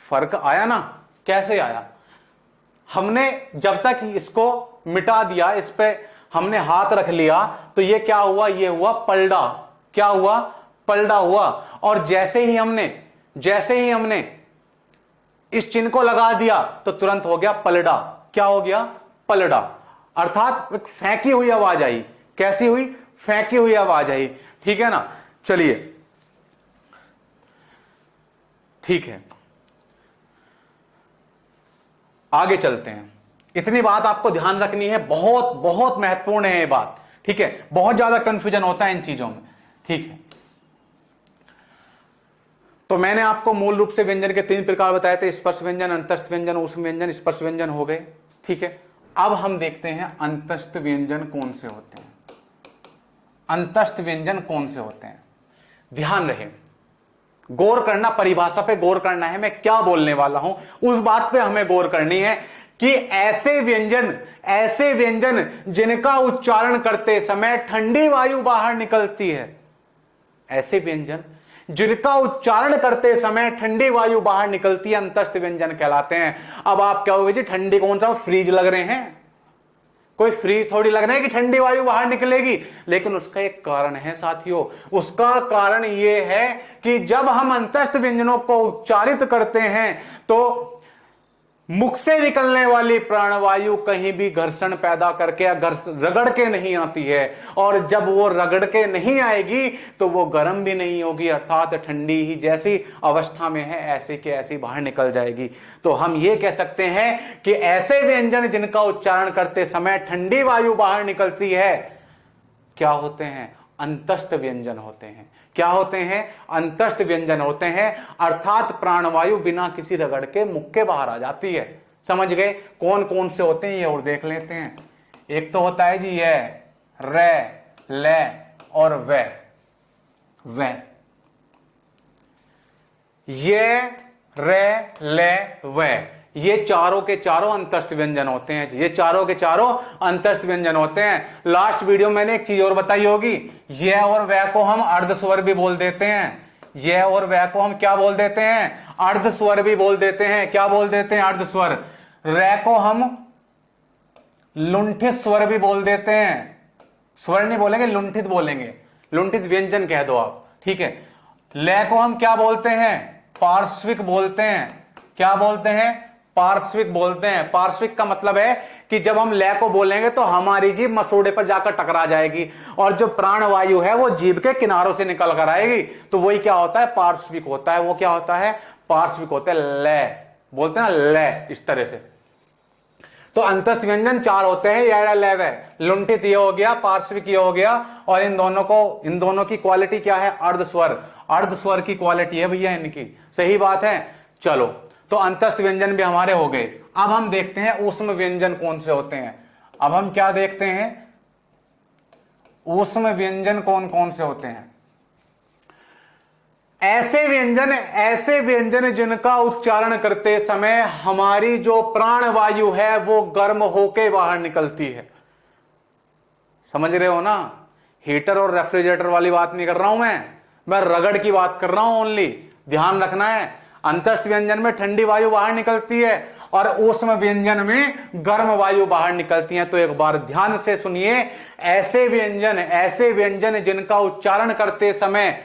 फर्क, आया ना, कैसे आया, हमने जब तक इसको मिटा दिया, इस पे हमने हाथ रख लिया, तो ये क्या हुआ, ये हुआ पलड़ा। क्या हुआ, पलड़ा हुआ। और जैसे ही हमने इस चिन्ह को लगा दिया तो तुरंत हो गया पलड़ा। क्या हो गया, पलड़ा। अर्थात एक फेंकी हुई आवाज आई। कैसी हुई, फेंकी हुई आवाज आई। ठीक है ना। चलिए ठीक है, आगे चलते हैं। इतनी बात आपको ध्यान रखनी है, बहुत बहुत महत्वपूर्ण है ये बात। ठीक है, बहुत ज्यादा कंफ्यूजन होता है इन चीजों में। ठीक है, तो मैंने आपको मूल रूप से व्यंजन के 3 प्रकार बताए थे, स्पर्श व्यंजन, अंतस्थ व्यंजन, ऊष्म व्यंजन, स्पर्श व्यंजन हो गए। ठीक है, अब हम देखते हैं अंतस्थ व्यंजन कौन से होते हैं। अंतस्थ व्यंजन कौन से होते हैं, ध्यान रहे, गौर करना, परिभाषा पे गौर करना है। मैं क्या बोलने वाला हूं उस बात पे हमें गौर करनी है कि ऐसे व्यंजन जिनका उच्चारण करते समय ठंडी वायु बाहर निकलती है, ऐसे व्यंजन जिनका उच्चारण करते समय ठंडी वायु बाहर निकलती है, अंतस्थ व्यंजन कहलाते हैं। अब आप क्या होगे जी, ठंडी कौन सा, फ्रीज लग रहे हैं, कोई फ्रीज थोड़ी लग रहा है कि ठंडी वायु बाहर निकलेगी। लेकिन उसका एक कारण है साथियों, उसका कारण यह है कि जब हम अंतस्थ व्यंजनों को उच्चारित करते हैं तो मुख से निकलने वाली प्राणवायु कहीं भी घर्षण पैदा करके या रगड़ के नहीं आती है, और जब वो रगड़ के नहीं आएगी तो वो गर्म भी नहीं होगी, अर्थात ठंडी ही जैसी अवस्था में है ऐसे के ऐसी बाहर निकल जाएगी। तो हम ये कह सकते हैं कि ऐसे व्यंजन जिनका उच्चारण करते समय ठंडी वायु बाहर निकलती है क्या होते हैं, अंतस्थ व्यंजन होते हैं। क्या होते हैं, अंतस्थ व्यंजन होते हैं, अर्थात प्राणवायु बिना किसी रगड़ के मुख के बाहर आ जाती है। समझ गए, कौन कौन से होते हैं ये और देख लेते हैं। एक तो होता है जी ये रे, ले और वे। ये रे, ले, वे, ये चारों के चारों अंतस्थ व्यंजन होते हैं। ये चारों के चारों अंतस्थ व्यंजन होते हैं। लास्ट वीडियो मैंने एक चीज और बताई होगी, ये और वह को हम अर्ध स्वर भी बोल देते हैं। ये और वह को हम क्या बोल देते हैं, अर्ध स्वर भी बोल देते हैं। क्या बोल देते हैं, अर्ध स्वर। रे को हम लुंठित स्वर भी बोल देते हैं। स्वर नहीं बोलेंगे, लुंठित बोलेंगे, लुंठित व्यंजन कह दो आप। ठीक है, ले को हम क्या बोलते हैं, पार्श्विक बोलते हैं। क्या बोलते हैं, पार्श्विक बोलते हैं। पार्श्विक का मतलब है कि जब हम ले को बोलेंगे तो हमारी जीभ मसूड़े पर जाकर टकरा जाएगी, और जो प्राणवायु है वो जीभ के किनारों से निकल कर आएगी, तो वही क्या होता है, पार्श्विक होता है। वो क्या होता है, पार्श्विक होता है। ले बोलते हैं ना, ले, इस तरह से। तो अंतस्थ व्यंजन 4 होते हैं, या लेवे, लुंठित ये हो गया, पार्श्विक ये हो गया, और इन दोनों की क्वालिटी क्या है, अर्धस्वर। अर्धस्वर की क्वालिटी है भैया इनकी। सही बात है। चलो, तो अंतस्थ व्यंजन भी हमारे हो गए। अब हम देखते हैं ऊष्म व्यंजन कौन से होते हैं। अब हम क्या देखते हैं, ऊष्म व्यंजन कौन कौन से होते हैं। ऐसे व्यंजन जिनका उच्चारण करते समय हमारी जो प्राणवायु है वो गर्म होके बाहर निकलती है। समझ रहे हो ना, हीटर और रेफ्रिजरेटर वाली बात नहीं कर रहा हूं मैं रगड़ की बात कर रहा हूं ओनली। ध्यान रखना है, अंतस्थ व्यंजन में ठंडी वायु बाहर निकलती है और ऊष्म व्यंजन में गर्म वायु बाहर निकलती है। तो एक बार ध्यान से सुनिए, ऐसे व्यंजन जिनका उच्चारण करते समय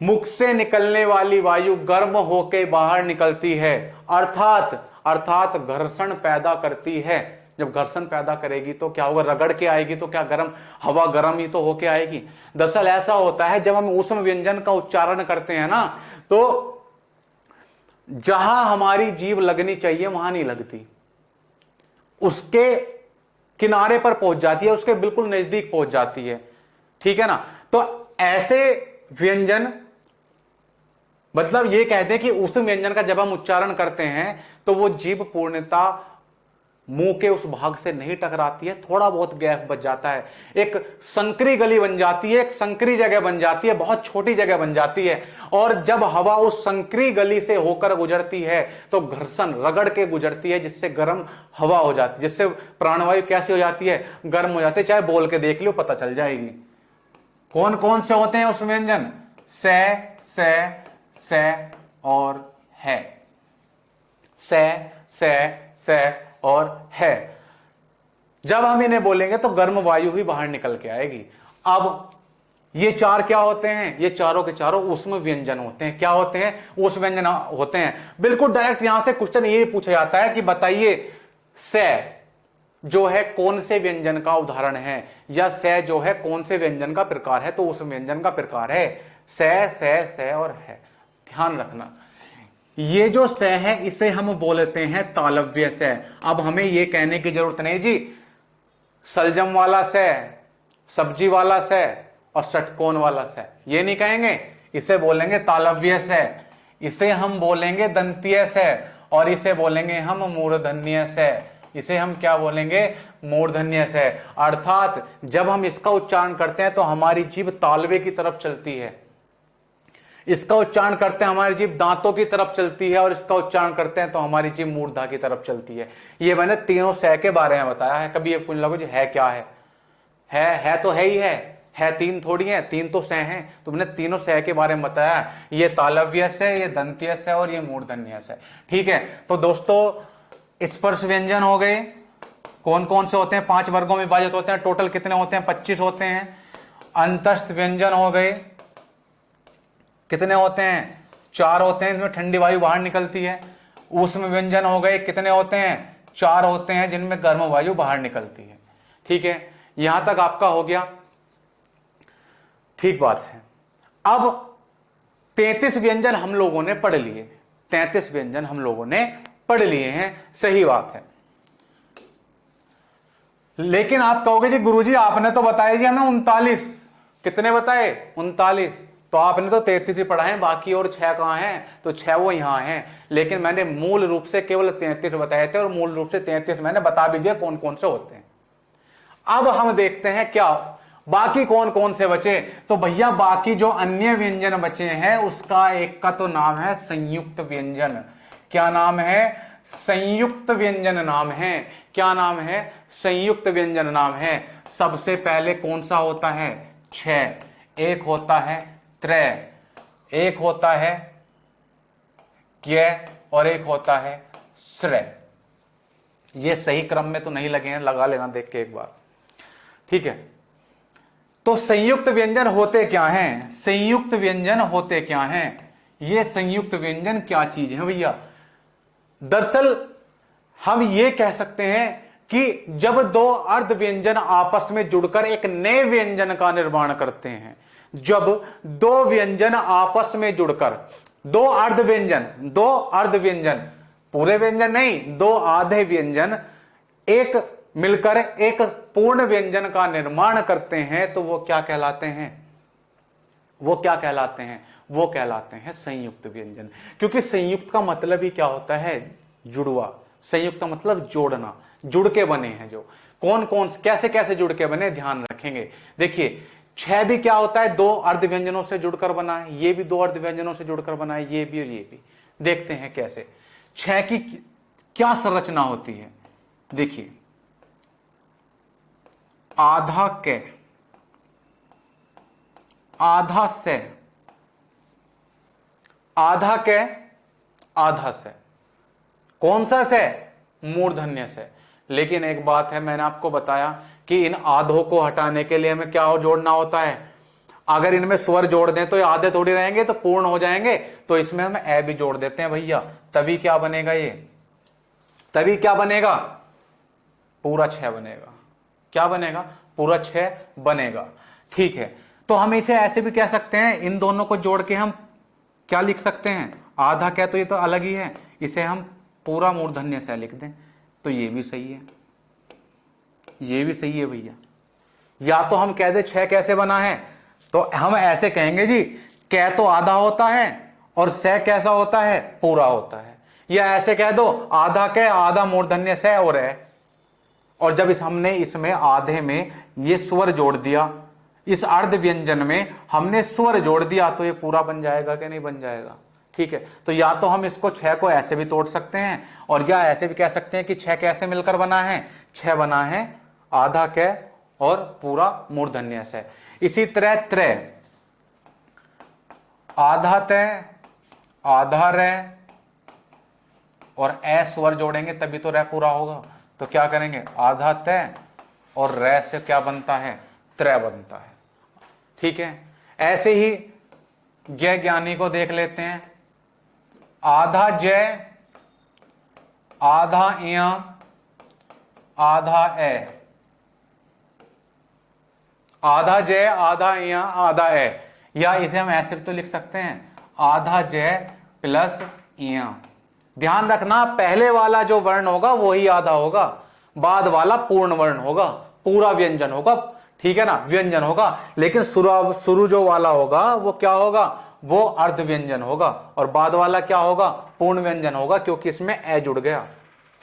मुख से निकलने वाली वायु गर्म होकर बाहर निकलती है, अर्थात घर्षण पैदा करती है। जब घर्षण पैदा करेगी तो क्या होगा, रगड़ के आएगी तो क्या गर्म हवा गर्म ही तो होके आएगी। दरअसल ऐसा होता है, जब हम ऊष्म व्यंजन का उच्चारण करते हैं ना, तो जहां हमारी जीभ लगनी चाहिए वहां नहीं लगती, उसके किनारे पर पहुंच जाती है, उसके बिल्कुल नजदीक पहुंच जाती है। ठीक है ना। तो ऐसे व्यंजन, मतलब ये कहते हैं कि ऊष्म व्यंजन का जब हम उच्चारण करते हैं तो वो जीभ पूर्णतः मुंह के उस भाग से नहीं टकराती है, थोड़ा बहुत गैप बच जाता है, एक संकरी गली बन जाती है, एक संकरी जगह बन जाती है, बहुत छोटी जगह बन जाती है। और जब हवा उस संकरी गली से होकर गुजरती है तो घर्षण रगड़ के गुजरती है, जिससे गर्म हवा हो जाती है, जिससे प्राणवायु कैसी हो जाती है, गर्म हो जाती है। चाहे बोल के देख लो, पता चल जाएगी। कौन कौन से होते हैं उस व्यंजन, से और है। से से और है। जब हम इन्हें बोलेंगे तो गर्म वायु ही बाहर निकल के आएगी। अब ये चार क्या होते हैं? ये चारों के चारों ऊष्म व्यंजन होते हैं। क्या होते हैं? ऊष्म व्यंजन होते हैं। बिल्कुल डायरेक्ट यहां से क्वेश्चन ये पूछा जाता है कि बताइए से जो है कौन से व्यंजन का उदाहरण है, या से जो है कौन से व्यंजन का प्रकार है? तो ऊष्म व्यंजन का प्रकार है से और है। ध्यान रखना, ये जो से है इसे हम बोलते हैं तालव्य से। अब हमें ये कहने की जरूरत नहीं जी सलजम वाला से, सब्जी वाला से और षटकोण वाला से, ये नहीं कहेंगे। इसे बोलेंगे तालव्य से, इसे हम बोलेंगे दंतीय से, और इसे बोलेंगे हम मूर्धन्य से। इसे हम क्या बोलेंगे? मूर्धन्य से। अर्थात जब हम इसका उच्चारण करते हैं तो हमारी जीभ तालवे की तरफ चलती है, इसका उच्चारण करते हैं हमारी जीभ दांतों की तरफ चलती है, और इसका उच्चारण करते हैं तो हमारी जीभ मूर्धा की तरफ चलती है। ये मैंने तीनों से के बारे में बताया है। कभी ये पूछ लो जी है क्या है तो है ही है तीन थोड़ी है, तीन तो से हैं। तुमने तीनों से के बारे में बताया, ये तालव्य से, ये दंतीय से और ये मूर्धन्य से। ठीक है, तो दोस्तों स्पर्श व्यंजन हो गए। कौन कौन से होते हैं? 5 वर्गों में विभाजित होते हैं। टोटल कितने होते हैं? 25 होते हैं। अंतस्थ व्यंजन हो गए, कितने होते हैं? 4 होते हैं, इसमें ठंडी वायु बाहर निकलती है। ऊष्म व्यंजन हो गए, कितने होते हैं? 4 होते हैं, जिनमें गर्म वायु बाहर निकलती है। ठीक है, यहां तक आपका हो गया। ठीक बात है। अब 33 व्यंजन हम लोगों ने पढ़ लिए, 33 व्यंजन हम लोगों ने पढ़ लिए हैं, सही बात है। लेकिन आप कहोगे जी गुरुजी आपने तो बताया जी हमें 39, कितने बताए? 39। तो आपने तो 33 ही पढ़ा है, बाकी और 6 कहां हैं? तो 6 वो यहां हैं। लेकिन मैंने मूल रूप से केवल 33 बताए थे, और मूल रूप से 33 मैंने बता भी दिया कौन कौन से होते हैं। अब हम देखते हैं क्या बाकी कौन कौन से बचे। तो भैया बाकी जो अन्य व्यंजन बचे हैं उसका एक का तो नाम है संयुक्त व्यंजन। क्या नाम है? संयुक्त व्यंजन नाम है। क्या नाम है? संयुक्त व्यंजन नाम है। सबसे पहले कौन सा होता है? 6। एक होता है त्रय, एक होता है क्य, और एक होता है श्रय। ये सही क्रम में तो नहीं लगे हैं, लगा लेना देख के एक बार। ठीक है, तो संयुक्त व्यंजन होते क्या हैं? संयुक्त व्यंजन होते क्या हैं? ये संयुक्त व्यंजन क्या चीज है भैया? दरअसल हम ये कह सकते हैं कि जब 2 अर्ध व्यंजन आपस में जुड़कर एक नए व्यंजन का निर्माण करते हैं, जब 2 व्यंजन आपस में जुड़कर 2 अर्ध व्यंजन, पूरे व्यंजन नहीं, 2 आधे व्यंजन एक मिलकर एक पूर्ण व्यंजन का निर्माण करते हैं, तो वो क्या कहलाते हैं? वो कहलाते हैं संयुक्त व्यंजन। क्योंकि संयुक्त का मतलब ही क्या होता है? जुड़वा। संयुक्त मतलब जोड़ना, जुड़ के बने हैं। जो कौन कौन कैसे कैसे जुड़ के बने, ध्यान रखेंगे। देखिए 6 भी क्या होता है? 2 अर्ध व्यंजनों से जुड़कर बना है। ये भी 2 अर्ध व्यंजनों से जुड़कर बना है, ये भी और ये भी। देखते हैं कैसे 6 की क्या संरचना होती है। देखिए आधा के, आधा से, आधा के, आधा से। कौन सा से? मूर्धन्य से। लेकिन एक बात है, मैंने आपको बताया कि इन आधों को हटाने के लिए हमें क्या जोड़ना होता है? अगर इनमें स्वर जोड़ दें तो ये आधे थोड़ी रहेंगे, तो पूर्ण हो जाएंगे। तो इसमें हम ए भी जोड़ देते हैं भैया, तभी क्या बनेगा? तभी क्या बनेगा? पूरा 6 बनेगा। क्या बनेगा? पूरा 6 बनेगा। ठीक है, तो हम इसे ऐसे भी कह सकते हैं, इन दोनों को जोड़ के हम क्या लिख सकते हैं? आधा क्या, तो ये तो अलग ही है, इसे हम पूरा मूर्धन्य से लिख दें, तो ये भी सही है, ये भी सही है भैया। या तो हम कह दे 6 कैसे बना है, तो हम ऐसे कहेंगे जी कै तो आधा होता है और से कैसा होता है? पूरा होता है। या ऐसे कह दो आधा कै, आधा मूर्धन्य से और है। और जब हमने इसमें आधे में ये स्वर जोड़ दिया, इस अर्ध व्यंजन में हमने स्वर जोड़ दिया, तो ये पूरा बन जाएगा कि नहीं बन जाएगा? ठीक है, तो या तो हम इसको 6 को ऐसे भी तोड़ सकते हैं, और या ऐसे भी कह सकते हैं कि 6 कैसे मिलकर बना है? 6 बना है आधा कै और पूरा मूर्धन्य से। इसी तरह त्रय, आधा तय, आधा रे और ए स्वर जोड़ेंगे तभी तो रै पूरा होगा। तो क्या करेंगे, आधा तय और रै से क्या बनता है, त्रय बनता है। ठीक है, ऐसे ही ज्ञ ज्ञानी को देख लेते हैं। आधा जय, आधा य, आधा ए, आधा जय, आधा य, आधा ए, या इसे हम ऐसे तो लिख सकते हैं आधा जय प्लस य। ध्यान रखना पहले वाला जो वर्ण होगा वही आधा होगा, बाद वाला पूर्ण वर्ण होगा, पूरा व्यंजन होगा। ठीक है ना, व्यंजन होगा। लेकिन शुरू जो वाला होगा वो क्या होगा, वो अर्ध व्यंजन होगा, और बाद वाला क्या होगा, पूर्ण व्यंजन होगा, क्योंकि इसमें ए जुड़ गया।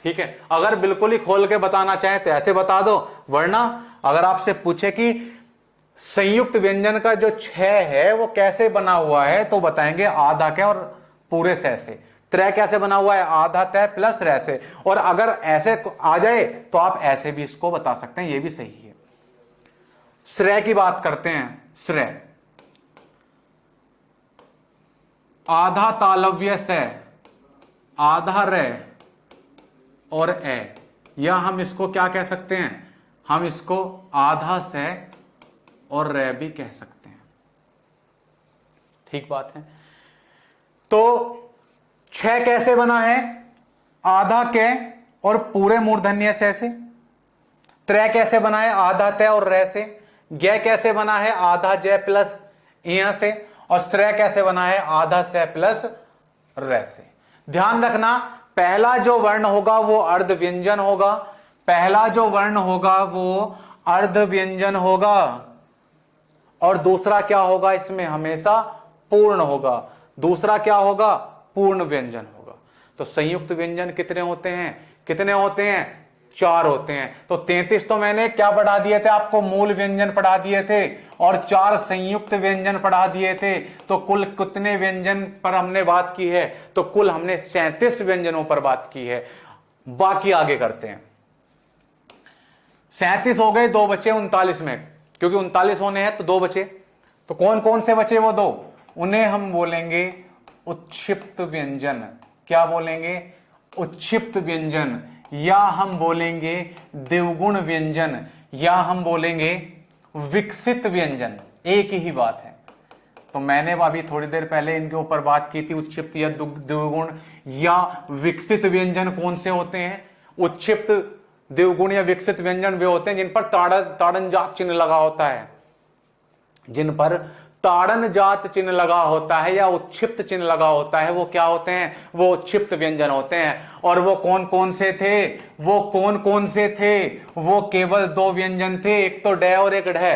ठीक है, अगर बिल्कुल ही खोल के बताना चाहे तो ऐसे बता दो, वरना अगर आपसे पूछे कि संयुक्त व्यंजन का जो छह है वो कैसे बना हुआ है, तो बताएंगे आधा के और पूरे सह से। त्रय कैसे बना हुआ है, आधा तय प्लस रै से। और अगर ऐसे आ जाए तो आप ऐसे भी इसको बता सकते हैं, ये भी सही है। श्रेय की बात करते हैं। श्रेय आधा तालव्य से, आधा रे और ए, या हम इसको क्या कह सकते हैं, हम इसको आधा से और रे भी कह सकते हैं। ठीक बात है। तो छह कैसे बना है, आधा के और पूरे मूर्धन्य से। त्रय कैसे बना है, आधा तय और रे से। ज्ञ कैसे बना है, आधा जय प्लस य से। और श्रेय कैसे बना है, आधा से प्लस रे से। ध्यान रखना पहला जो वर्ण होगा वो अर्ध व्यंजन होगा, पहला जो वर्ण होगा वो अर्ध व्यंजन होगा, और दूसरा क्या होगा, इसमें हमेशा पूर्ण होगा। दूसरा क्या होगा, पूर्ण व्यंजन होगा। तो संयुक्त व्यंजन कितने होते हैं, कितने होते हैं, 4 होते हैं। तो 33 तो मैंने क्या पढ़ा दिए थे आपको, मूल व्यंजन पढ़ा दिए थे, और 4 संयुक्त व्यंजन पढ़ा दिए थे। तो कुल कितने व्यंजन पर हमने बात की है, तो कुल हमने 37 व्यंजनों पर बात की है। बाकी आगे करते हैं। 37 हो गए, 2 बचे 39 में, क्योंकि 39 होने हैं तो 2 बचे। तो कौन कौन से बचे वो 2, उन्हें हम बोलेंगे उत्क्षिप्त व्यंजन। क्या बोलेंगे, उत्क्षिप्त व्यंजन, या हम बोलेंगे द्विगुण व्यंजन, या हम बोलेंगे विकसित व्यंजन। एक ही बात है। तो मैंने अभी थोड़ी देर पहले इनके ऊपर बात की थी, उत्क्षिप्त या द्विगुण या विकसित व्यंजन कौन से होते हैं। उत्क्षिप्त, द्विगुण या विकसित व्यंजन वे होते हैं जिन पर ताड़न जात चिन्ह लगा होता है, जिन पर ताड़न जात चिन्ह लगा होता है या उत्क्षिप्त चिन्ह लगा होता है, वो क्या होते हैं, वो उत्क्षिप्त व्यंजन होते हैं। और वो कौन कौन से थे, वो कौन कौन से थे, वो केवल 2 व्यंजन थे, एक तो डे और एक ढह।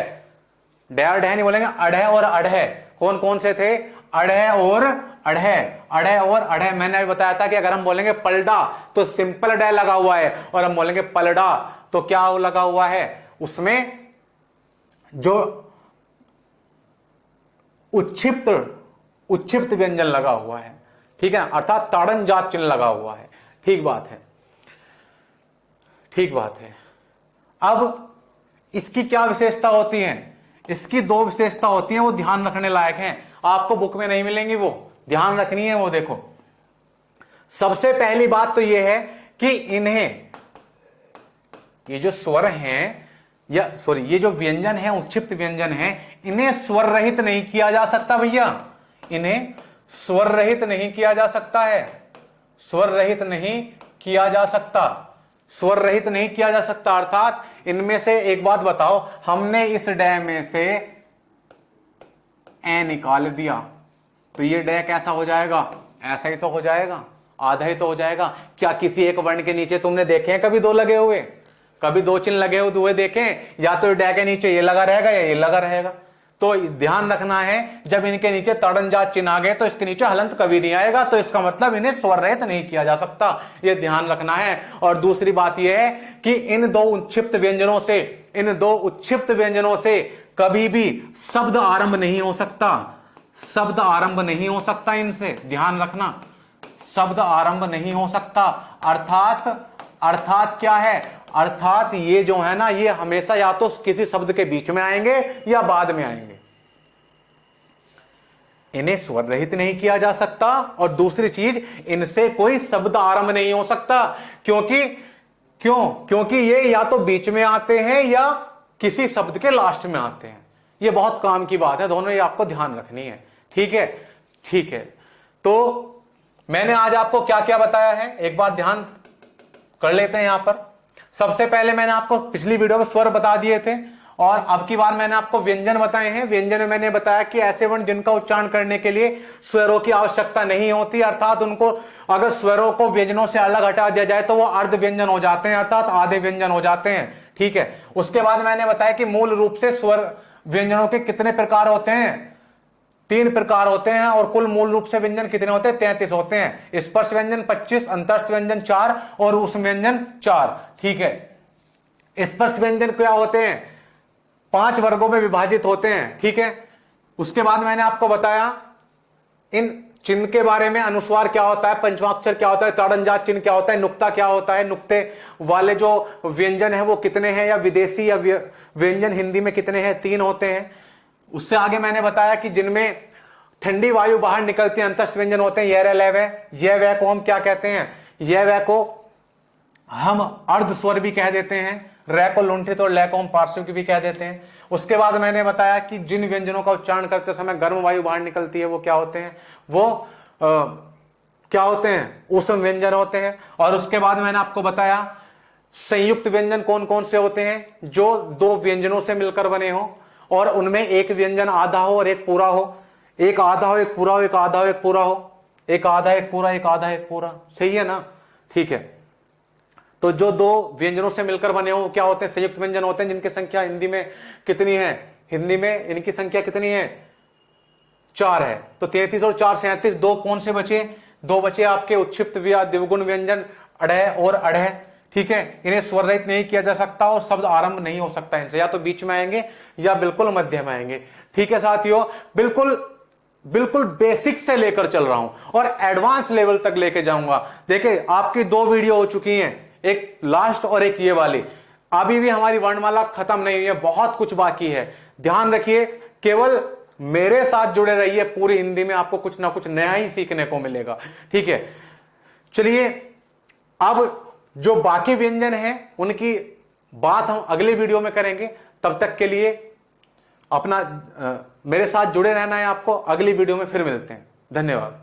डे और ढह नहीं बोलेंगे, अढ़े और अढ़े। कौन कौन से थे, अढ़े और अढ़े, अढ़े और अढ़े। मैंने अभी बताया था कि अगर हम बोलेंगे पलडा तो सिंपल डे लगा हुआ है, और हम बोलेंगे पलडा तो क्या लगा हुआ है, उसमें जो उत्क्षिप्त व्यंजन लगा हुआ है। ठीक है, अर्थात ताड़न जात चिन्ह लगा हुआ है। ठीक बात है, ठीक बात है। अब इसकी क्या विशेषता होती है, इसकी 2 विशेषता होती हैं, वो ध्यान रखने लायक हैं, आपको बुक में नहीं मिलेंगी, वो ध्यान रखनी है। वो देखो, सबसे पहली बात तो यह है कि इन्हें, ये जो स्वर हैं या सॉरी ये जो व्यंजन है, उत्क्षिप्त व्यंजन है, इन्हें स्वर रहित नहीं किया जा सकता भैया, इन्हें स्वर रहित नहीं किया जा सकता है, स्वर रहित नहीं किया जा सकता, स्वर रहित नहीं किया जा सकता। अर्थात इनमें से एक बात बताओ, हमने इस डे में से ए निकाल दिया तो ये डे कैसा हो जाएगा, ऐसा ही तो हो जाएगा, आधा ही तो हो जाएगा। क्या किसी एक वर्ण के नीचे तुमने देखे हैं कभी 2 लगे हुए, कभी 2 चिन्ह लगे हुए देखें, या तो डे के नीचे ये लगा रहेगा या ये लगा रहेगा। तो ध्यान रखना है, जब इनके नीचे ताड़न जात चिन्ह आ गए तो इसके नीचे हलंत कभी नहीं आएगा, तो इसका मतलब इन्हें स्वर रहित नहीं किया जा सकता, ये ध्यान रखना है। और दूसरी बात यह है कि इन 2 उत्क्षिप्त व्यंजनों से, इन 2 उत्क्षिप्त व्यंजनों से कभी भी शब्द आरंभ नहीं हो सकता, शब्द आरंभ नहीं हो सकता, इनसे ध्यान रखना, शब्द आरंभ नहीं हो सकता। अर्थात क्या है, अर्थात ये जो है ना, ये हमेशा या तो किसी शब्द के बीच में आएंगे या बाद में आएंगे। इन्हें स्वर रहित नहीं किया जा सकता, और दूसरी चीज, इनसे कोई शब्द आरंभ नहीं हो सकता। क्योंकि ये या तो बीच में आते हैं या किसी शब्द के लास्ट में आते हैं। ये बहुत काम की बात है, दोनों ये आपको ध्यान रखनी है। ठीक है, ठीक है। तो मैंने आज आपको क्या क्या बताया है, एक बार ध्यान कर लेते हैं। यहां पर सबसे पहले मैंने आपको पिछली वीडियो में स्वर बता दिए थे, और अब की बार मैंने आपको व्यंजन बताए हैं। व्यंजन में मैंने बताया कि ऐसे वर्ण जिनका उच्चारण करने के लिए स्वरों की आवश्यकता नहीं होती, अर्थात उनको अगर स्वरों को व्यंजनों से अलग हटा दिया जाए तो वो अर्ध व्यंजन हो जाते हैं, अर्थात आधे व्यंजन हो जाते हैं। ठीक है। उसके बाद मैंने बताया कि मूल रूप से स्वर व्यंजनों के कितने प्रकार होते हैं, 3 प्रकार होते हैं, और कुल मूल रूप से व्यंजन कितने होते हैं, 33 होते हैं। स्पर्श व्यंजन 25, अंतस्थ व्यंजन 4 और उस व्यंजन 4। ठीक है। स्पर्श व्यंजन क्या होते हैं, 5 वर्गों में विभाजित होते हैं। ठीक है। उसके बाद मैंने आपको बताया इन चिन्ह के बारे में, अनुस्वार क्या होता है, पंचमाक्षर क्या होता है, ताड़नजात चिन्ह क्या होता है, नुक्ता क्या होता है, नुक्ते वाले जो व्यंजन है वो कितने हैं, या विदेशी या व्यंजन हिंदी में कितने हैं, 3 होते हैं। उससे आगे मैंने बताया कि जिनमें ठंडी वायु बाहर निकलती है, अंतस्थ व्यंजन होते हैं, यह लय वह। यह वह को हम क्या कहते हैं, यह वह को हम अर्ध स्वर भी कह देते हैं, रै को लुंठित और लय को हम पार्श्व की भी कह देते हैं। उसके बाद मैंने बताया कि जिन व्यंजनों का उच्चारण करते समय गर्म वायु बाहर निकलती है वो क्या होते हैं, वो क्या होते हैं, ऊष्म व्यंजन होते हैं। और उसके बाद मैंने आपको बताया संयुक्त व्यंजन कौन कौन से होते हैं, जो 2 व्यंजनों से मिलकर बने हो, और उनमें एक व्यंजन आधा हो और एक पूरा हो, एक आधा हो एक पूरा हो, एक आधा हो एक पूरा हो, एक आधा एक पूरा, एक आधा एक पूरा। सही है ना। ठीक है। तो जो 2 व्यंजनों से मिलकर बने हो क्या होते हैं, संयुक्त व्यंजन होते हैं, जिनकी संख्या हिंदी में कितनी है, हिंदी में इनकी संख्या कितनी है, 4 है। तो 33 और 4 37। 2 कौन से बचे, 2 बचे आपके उत्क्षिप्त या द्विगुण व्यंजन अड़ह और अड़ह। ठीक है। इन्हें स्वर रहित नहीं किया जा सकता और शब्द आरंभ नहीं हो सकता इनसे, या तो बीच में आएंगे या बिल्कुल मध्य में आएंगे। ठीक है साथियों, बिल्कुल बेसिक से लेकर चल रहा हूं और एडवांस लेवल तक लेके जाऊंगा। देखिए आपकी 2 वीडियो हो चुकी हैं, एक लास्ट और एक ये वाली। अभी भी हमारी वर्णमाला खत्म नहीं हुई है, बहुत कुछ बाकी है। ध्यान रखिए, केवल मेरे साथ जुड़े रहिए, पूरी हिंदी में आपको कुछ ना कुछ नया ही सीखने को मिलेगा। ठीक है। चलिए अब जो बाकी व्यंजन हैं उनकी बात हम अगले वीडियो में करेंगे। तब तक के लिए अपना मेरे साथ जुड़े रहना है आपको। अगली वीडियो में फिर मिलते हैं। धन्यवाद।